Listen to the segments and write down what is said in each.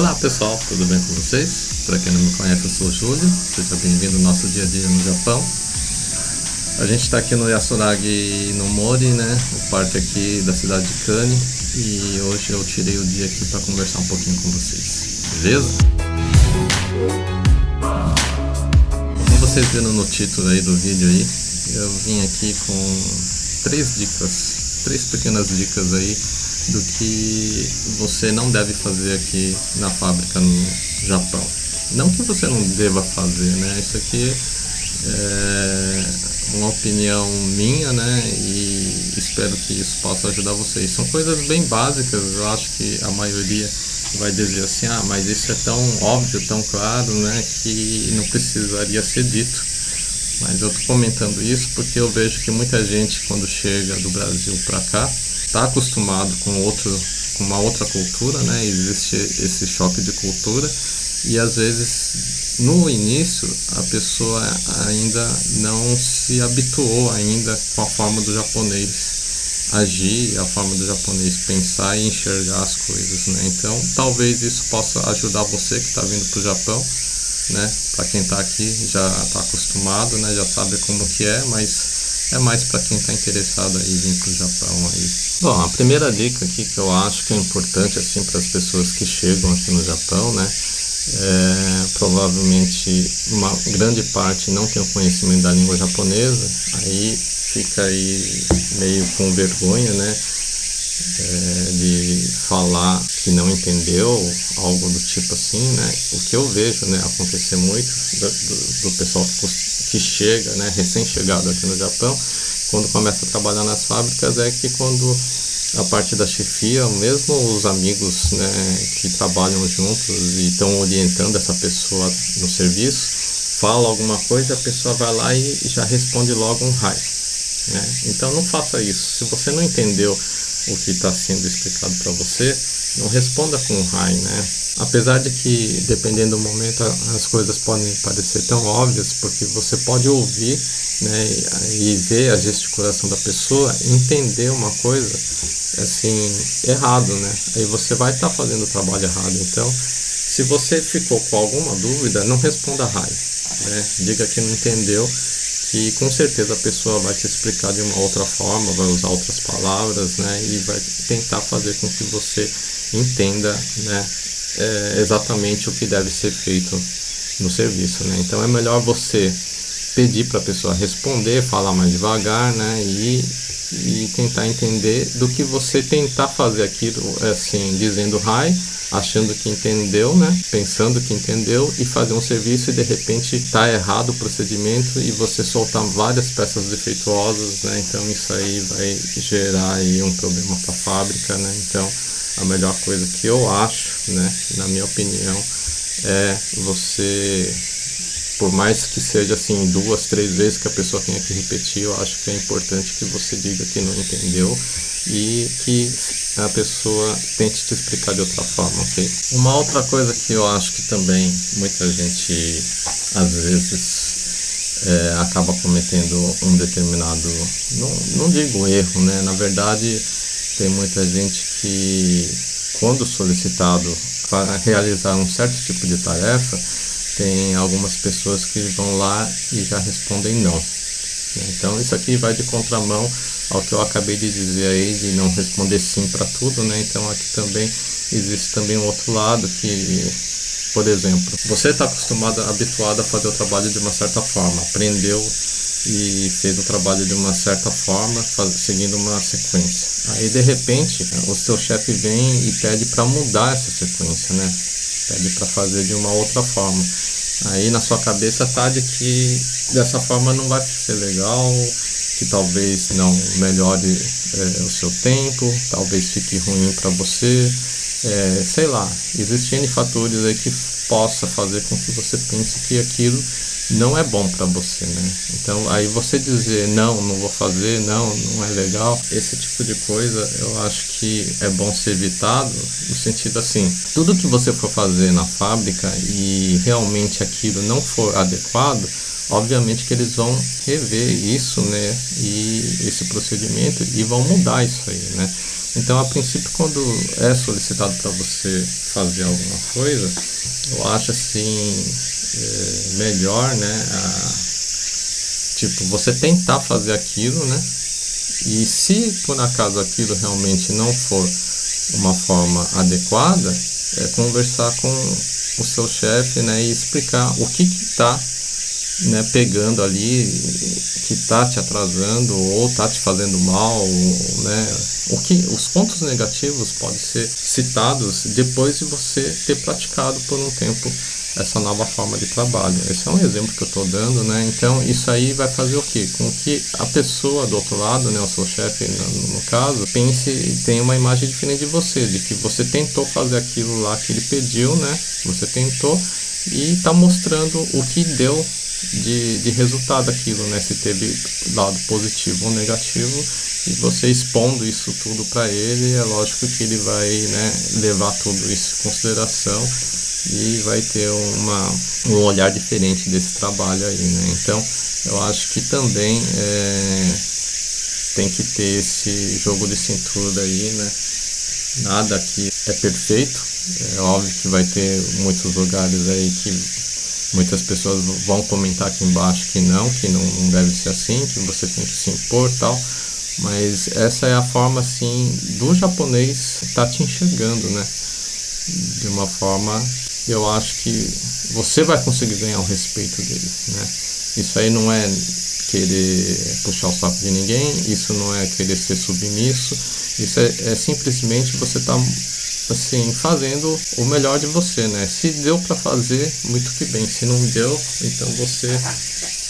Olá pessoal, tudo bem com vocês? Para quem não me conhece, eu sou o Júlio, seja bem-vindo ao nosso dia a dia no Japão. A gente está aqui no Yasuragi no Mori, né? O parque aqui da cidade de Kane, e hoje eu tirei o dia aqui para conversar um pouquinho com vocês, beleza? Como vocês viram no título aí do vídeo aí, eu vim aqui com três pequenas dicas aí do que você não deve fazer aqui na fábrica no Japão. Não que você não deva fazer, né? Isso aqui é uma opinião minha, né? E espero que isso possa ajudar vocês. São coisas bem básicas, eu acho que a maioria vai dizer assim, mas isso é tão óbvio, tão claro, né? Que não precisaria ser dito. Mas eu tô comentando isso porque eu vejo que muita gente, quando chega do Brasil para cá, está acostumado com uma outra cultura, né? Existe esse choque de cultura e às vezes no início a pessoa ainda não se habituou ainda com a forma do japonês agir, a forma do japonês pensar e enxergar as coisas, né? Então talvez isso possa ajudar você que está vindo para o Japão, né? Para quem está aqui já está acostumado, né? Já sabe como que é, mas é mais para quem está interessado aí vir para o Japão aí. Bom, a primeira dica aqui que eu acho que é importante assim para as pessoas que chegam aqui no Japão, né? Provavelmente uma grande parte não tem o conhecimento da língua japonesa, aí fica aí meio com vergonha, né? De falar que não entendeu, algo do tipo assim, né? O que eu vejo, né, acontecer muito do pessoal que chega, né, recém-chegado aqui no Japão, quando começa a trabalhar nas fábricas, é que quando a parte da chefia, mesmo os amigos, né, que trabalham juntos e estão orientando essa pessoa no serviço, fala alguma coisa, a pessoa vai lá e já responde logo um hi, né? Então não faça isso. Se você não entendeu o que está sendo explicado para você, não responda com um hi, né? Apesar de que, dependendo do momento, as coisas podem parecer tão óbvias, porque você pode ouvir, né, e ver a gesticulação da pessoa, entender uma coisa assim errado, né? Aí você vai estar fazendo o trabalho errado. Então, se você ficou com alguma dúvida, não responda hi, né? Diga que não entendeu, que com certeza a pessoa vai te explicar de uma outra forma, vai usar outras palavras, né? E vai tentar fazer com que você entenda, né, exatamente o que deve ser feito no serviço, né? Então é melhor você pedir para a pessoa responder, falar mais devagar, né? E tentar entender, do que você tentar fazer aquilo assim, dizendo hi, achando que entendeu, né? Pensando que entendeu, e fazer um serviço e de repente tá errado o procedimento e você soltar várias peças defeituosas, né? Então isso aí vai gerar aí um problema para a fábrica, né? Então a melhor coisa que eu acho, né, na minha opinião, é você, por mais que seja assim 2, 3 vezes que a pessoa tenha que repetir, eu acho que é importante que você diga que não entendeu e que a pessoa tente te explicar de outra forma, ok? Uma outra coisa que eu acho que também muita gente às vezes acaba cometendo um determinado, não digo erro, né? Na verdade, tem muita gente que, quando solicitado para realizar um certo tipo de tarefa, tem algumas pessoas que vão lá e já respondem não. Então isso aqui vai de contramão ao que eu acabei de dizer aí, de não responder sim para tudo, né? Então aqui também existe também um outro lado que, por exemplo, você está habituado a fazer o trabalho de uma certa forma, aprendeu e fez o trabalho de uma certa forma, seguindo uma sequência. Aí de repente o seu chefe vem e pede para mudar essa sequência, né? Pede para fazer de uma outra forma. Aí na sua cabeça tá de que dessa forma não vai ser legal, que talvez não melhore o seu tempo, talvez fique ruim para você, sei lá, existem N fatores aí que possa fazer com que você pense que aquilo não é bom para você, né? Então aí você dizer não vou fazer, não é legal, esse tipo de coisa eu acho que é bom ser evitado, no sentido assim, tudo que você for fazer na fábrica e realmente aquilo não for adequado, obviamente que eles vão rever isso, né, e esse procedimento, e vão mudar isso aí, né? Então, a princípio, quando é solicitado para você fazer alguma coisa, eu acho assim melhor, né, tipo, você tentar fazer aquilo, né, e se por acaso aquilo realmente não for uma forma adequada, conversar com o seu chefe, né, e explicar o que está, né, pegando ali, que está te atrasando ou está te fazendo mal, ou, né, os pontos negativos podem ser citados depois de você ter praticado por um tempo essa nova forma de trabalho. Esse é um exemplo que eu estou dando, né? Então isso aí vai fazer o quê? Com que a pessoa do outro lado, né, o seu chefe no caso, pense e tenha uma imagem diferente de você, de que você tentou fazer aquilo lá que ele pediu, né? Você tentou e está mostrando o que deu de resultado aquilo, né? Se teve lado positivo ou negativo, e você expondo isso tudo para ele, é lógico que ele vai, né, levar tudo isso em consideração e vai ter um olhar diferente desse trabalho aí, né? Então, eu acho que também tem que ter esse jogo de cintura aí, né? Nada aqui é perfeito, é óbvio que vai ter muitos lugares aí que muitas pessoas vão comentar aqui embaixo que não deve ser assim, que você tem que se impor e tal, mas essa é a forma, assim, do japonês estar te enxergando, né? De uma forma, eu acho que você vai conseguir ganhar o respeito deles, né? Isso aí não é querer puxar o saco de ninguém, isso não é querer ser submisso, isso é simplesmente você estar assim, fazendo o melhor de você, né? Se deu para fazer, muito que bem. Se não deu, então você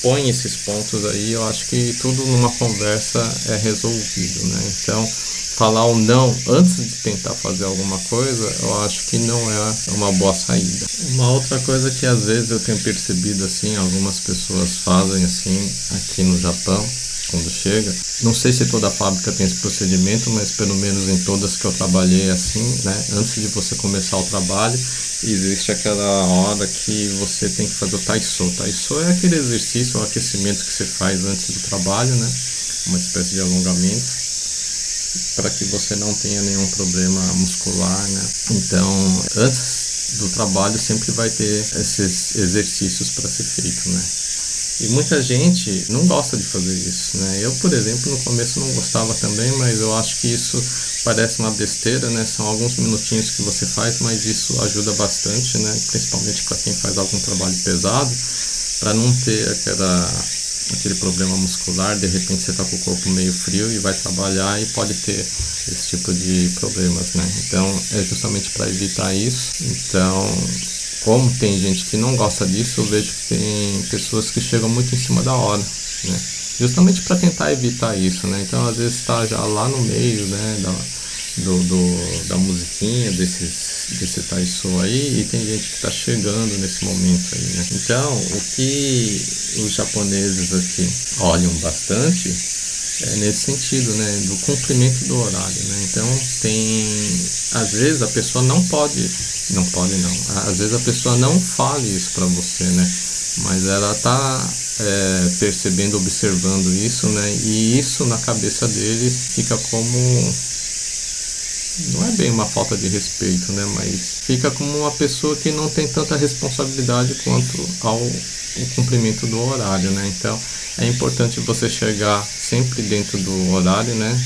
põe esses pontos aí. Eu acho que tudo numa conversa é resolvido, né? Então, falar o não antes de tentar fazer alguma coisa, eu acho que não é uma boa saída. Uma outra coisa que às vezes eu tenho percebido, assim, algumas pessoas fazem assim aqui no Japão, quando chega. Não sei se toda fábrica tem esse procedimento, mas pelo menos em todas que eu trabalhei assim, né? Antes de você começar o trabalho, existe aquela hora que você tem que fazer o Taiso. Taiso é aquele exercício, o aquecimento que você faz antes do trabalho, né? Uma espécie de alongamento, para que você não tenha nenhum problema muscular, né? Então, antes do trabalho sempre vai ter esses exercícios para ser feito, né? E muita gente não gosta de fazer isso, né? Eu, por exemplo, no começo não gostava também, mas eu acho que isso parece uma besteira, né? São alguns minutinhos que você faz, mas isso ajuda bastante, né? Principalmente para quem faz algum trabalho pesado, para não ter aquele problema muscular. De repente você está com o corpo meio frio e vai trabalhar e pode ter esse tipo de problemas, né? Então é justamente para evitar isso. Então, como tem gente que não gosta disso, eu vejo que tem pessoas que chegam muito em cima da hora, né? Justamente para tentar evitar isso, né? Então, às vezes está já lá no meio, né, da musiquinha, desse Taiso aí, e tem gente que está chegando nesse momento aí, né? Então, o que os japoneses aqui olham bastante é nesse sentido, né, do cumprimento do horário, né? Então, às vezes a pessoa não, às vezes a pessoa não fale isso para você, né? Mas ela tá percebendo, observando isso, né? E isso na cabeça deles fica como, não é bem uma falta de respeito, né? Mas fica como uma pessoa que não tem tanta responsabilidade quanto ao cumprimento do horário, né? Então é importante você chegar sempre dentro do horário, né?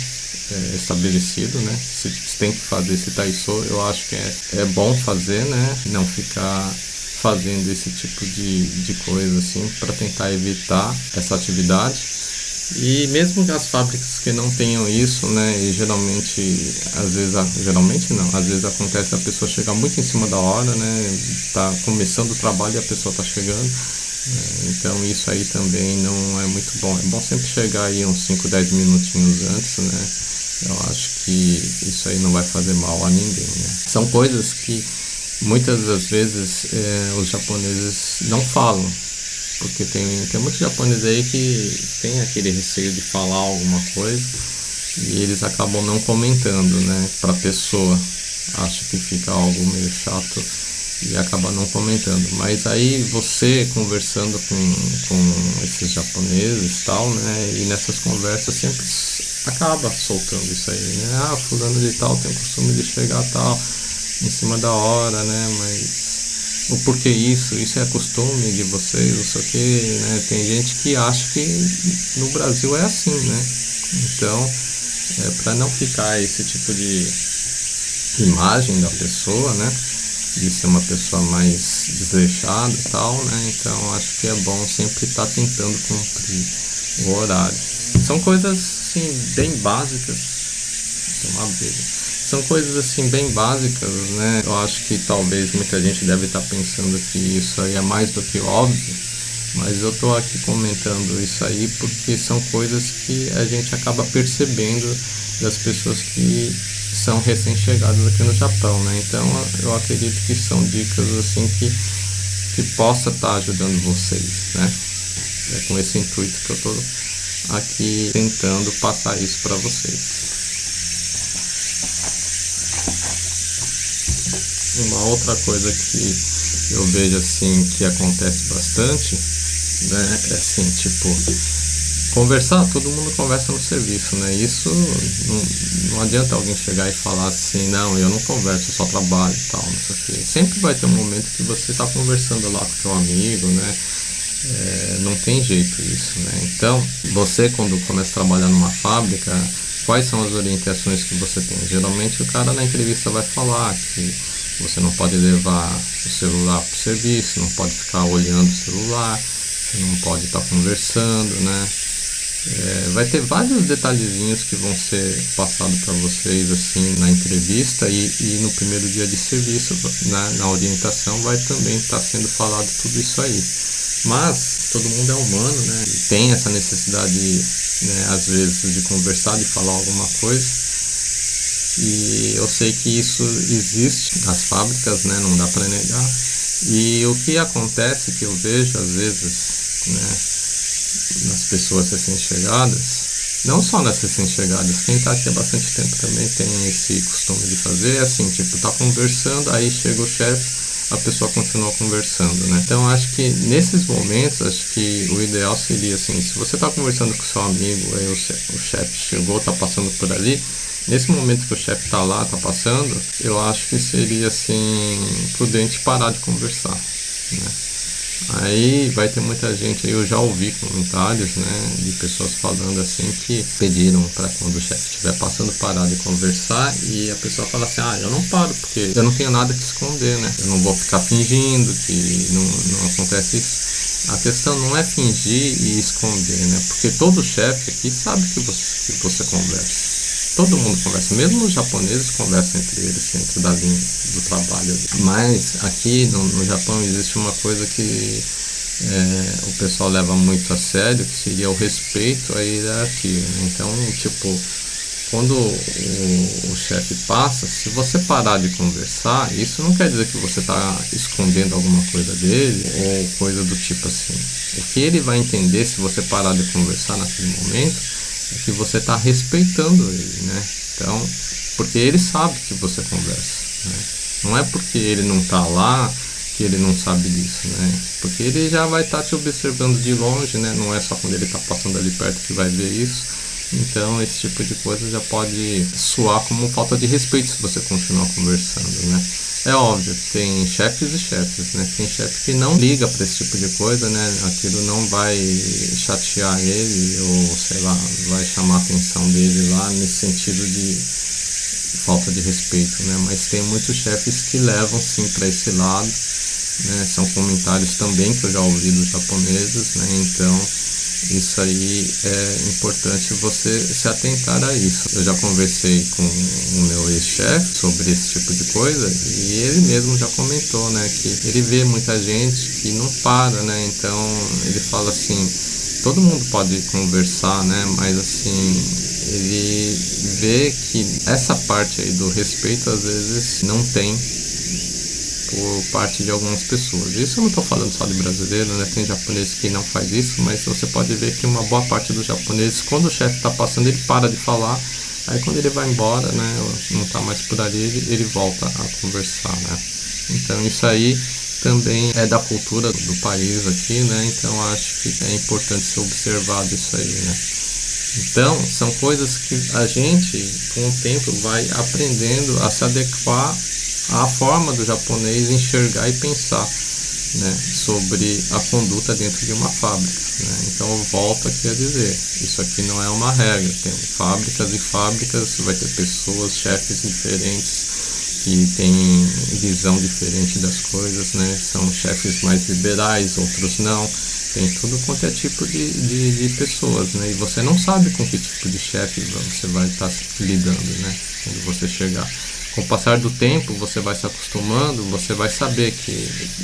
Estabelecido, né? Se tem que fazer esse Taiso, eu acho que é bom fazer, né? Não ficar fazendo esse tipo de coisa assim para tentar evitar essa atividade. E mesmo que as fábricas que não tenham isso, né, e geralmente, às vezes acontece a pessoa chegar muito em cima da hora, né, tá começando o trabalho e a pessoa tá chegando, então isso aí também não é muito bom. É bom sempre chegar aí uns 5, 10 minutinhos antes, né, eu acho que isso aí não vai fazer mal a ninguém, né. São coisas que muitas das vezes os japoneses não falam, porque tem muitos japoneses aí que tem aquele receio de falar alguma coisa e eles acabam não comentando, né, para a pessoa. Acho que fica algo meio chato e acaba não comentando. Mas aí você conversando com esses japoneses e tal, né? E nessas conversas sempre acaba soltando isso aí, né? Ah, fulano de tal tem o costume de chegar tal, em cima da hora, né? Mas o porquê isso? Isso é costume de vocês, não sei o que, né? Tem gente que acha que no Brasil é assim, né? Então, para não ficar esse tipo de imagem da pessoa, né? De ser uma pessoa mais desleixada e tal, né? Então acho que é bom sempre estar tentando cumprir o horário. São coisas assim bem básicas. Tem uma abelha. São coisas assim bem básicas, né? Eu acho que talvez muita gente deve estar pensando que isso aí é mais do que óbvio, mas eu tô aqui comentando isso aí porque são coisas que a gente acaba percebendo das pessoas que são recém-chegadas aqui no Japão, né? Então eu acredito que são dicas assim que possa estar ajudando vocês, né? É com esse intuito que eu tô aqui tentando passar isso para vocês. Uma outra coisa que eu vejo assim que acontece bastante, né? É assim, tipo, conversar, todo mundo conversa no serviço, né? Isso não adianta alguém chegar e falar assim, não, eu não converso, eu só trabalho e tal, não sei o quê. Sempre vai ter um momento que você está conversando lá com o seu amigo, né? Não tem jeito isso, né? Então, você quando começa a trabalhar numa fábrica, quais são as orientações que você tem? Geralmente o cara na entrevista vai falar que você não pode levar o celular para o serviço, não pode ficar olhando o celular, você não pode estar conversando, né? Vai ter vários detalhezinhos que vão ser passados para vocês assim na entrevista e no primeiro dia de serviço, na orientação, vai também estar sendo falado tudo isso aí. Mas todo mundo é humano, né? Tem essa necessidade, né, às vezes, de conversar, de falar alguma coisa. E eu sei que isso existe nas fábricas, né? Não dá para negar. E o que acontece, que eu vejo às vezes, né, nas pessoas recém-chegadas, não só nas recém-chegadas, quem está aqui há bastante tempo também tem esse costume de fazer, assim, tipo, tá conversando, aí chega o chefe, a pessoa continua conversando, né? Então acho que nesses momentos, acho que o ideal seria assim, se você está conversando com seu amigo, aí o chefe chegou, tá passando por ali, nesse momento que o chefe tá lá, tá passando, eu acho que seria assim prudente parar de conversar, né? Aí vai ter muita gente aí, eu já ouvi comentários, né, de pessoas falando assim que pediram para quando o chefe estiver passando parar de conversar e a pessoa fala assim, eu não paro porque eu não tenho nada que esconder, né, eu não vou ficar fingindo que não acontece isso. A questão não é fingir e esconder, né, porque todo chefe aqui sabe que você conversa. Todo mundo conversa, mesmo os japoneses conversam entre eles, dentro da linha do trabalho. Mas aqui no Japão existe uma coisa que o pessoal leva muito a sério, que seria o respeito à hierarquia. Então, tipo, quando o chefe passa, se você parar de conversar, isso não quer dizer que você está escondendo alguma coisa dele ou coisa do tipo assim. O que ele vai entender se você parar de conversar naquele momento é que você está respeitando ele, né? Então, porque ele sabe que você conversa, né? Não é porque ele não está lá que ele não sabe disso, né? Porque ele já vai estar te observando de longe, né? Não é só quando ele está passando ali perto que vai ver isso. Então, esse tipo de coisa já pode soar como falta de respeito se você continuar conversando, né? É óbvio, tem chefes e chefes, né? Tem chefe que não liga para esse tipo de coisa, né? Aquilo não vai chatear ele ou, sei lá, vai chamar a atenção dele lá nesse sentido de falta de respeito, né? Mas tem muitos chefes que levam sim para esse lado, né? São comentários também que eu já ouvi dos japoneses, né? Então isso aí é importante você se atentar a isso. Eu já conversei com o meu ex-chefe sobre esse tipo de coisa e ele mesmo já comentou, né, que ele vê muita gente que não para, né, então ele fala assim, todo mundo pode conversar, né, mas assim, ele vê que essa parte aí do respeito às vezes não tem por parte de algumas pessoas. Isso eu não estou falando só de brasileiro, né? Tem japonês que não faz isso, mas você pode ver que uma boa parte dos japoneses, quando o chefe está passando, ele para de falar, aí quando ele vai embora, né, não está mais por ali, ele volta a conversar, né? Então isso aí também é da cultura do país aqui, né? Então acho que é importante ser observado isso aí, né? Então são coisas que a gente com o tempo vai aprendendo a se adequar à forma do japonês enxergar e pensar, né, sobre a conduta dentro de uma fábrica, né? Então eu volto aqui a dizer, isso aqui não é uma regra, tem fábricas e fábricas, vai ter pessoas, chefes diferentes que têm visão diferente das coisas, né? São chefes mais liberais, outros não, tem tudo quanto é tipo de pessoas, né? E você não sabe com que tipo de chefe você vai estar lidando, né, quando você chegar. Com o passar do tempo, você vai se acostumando, você vai saber que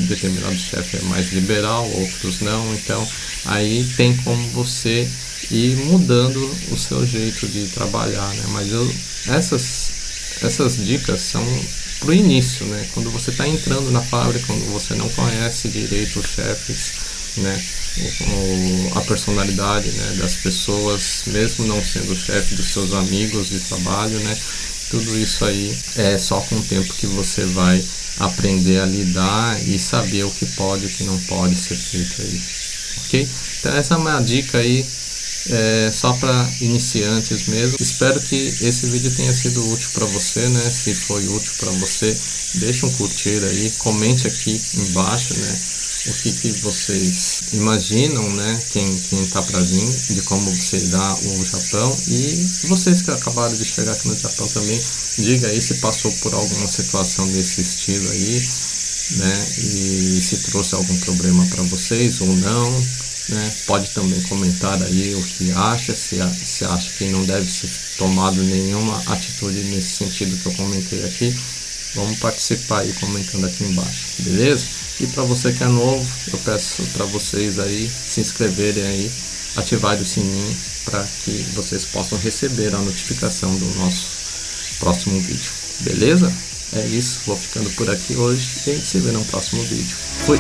determinado chefe é mais liberal, outros não. Então, aí tem como você ir mudando o seu jeito de trabalhar, né? Mas essas dicas são pro início, né? Quando você está entrando na fábrica, quando você não conhece direito os chefes, né? A personalidade, né, das pessoas, mesmo não sendo chefe dos seus amigos de trabalho, né? Tudo isso aí é só com o tempo que você vai aprender a lidar e saber o que pode e o que não pode ser feito aí, ok? Então essa é uma dica aí, só para iniciantes mesmo. Espero que esse vídeo tenha sido útil para você, né? Se foi útil para você, deixa um curtir aí, comente aqui embaixo, né, o que vocês imaginam, né, quem tá para vir, de como você dá o Japão, e vocês que acabaram de chegar aqui no Japão também, diga aí se passou por alguma situação desse estilo aí, né, e se trouxe algum problema para vocês ou não, né? Pode também comentar aí o que acha, se acha que não deve ser tomado nenhuma atitude nesse sentido que eu comentei aqui. Vamos participar aí comentando aqui embaixo, beleza? E para você que é novo, eu peço para vocês aí se inscreverem aí, ativarem o sininho para que vocês possam receber a notificação do nosso próximo vídeo, beleza? É isso, vou ficando por aqui hoje e a gente se vê no próximo vídeo. Fui!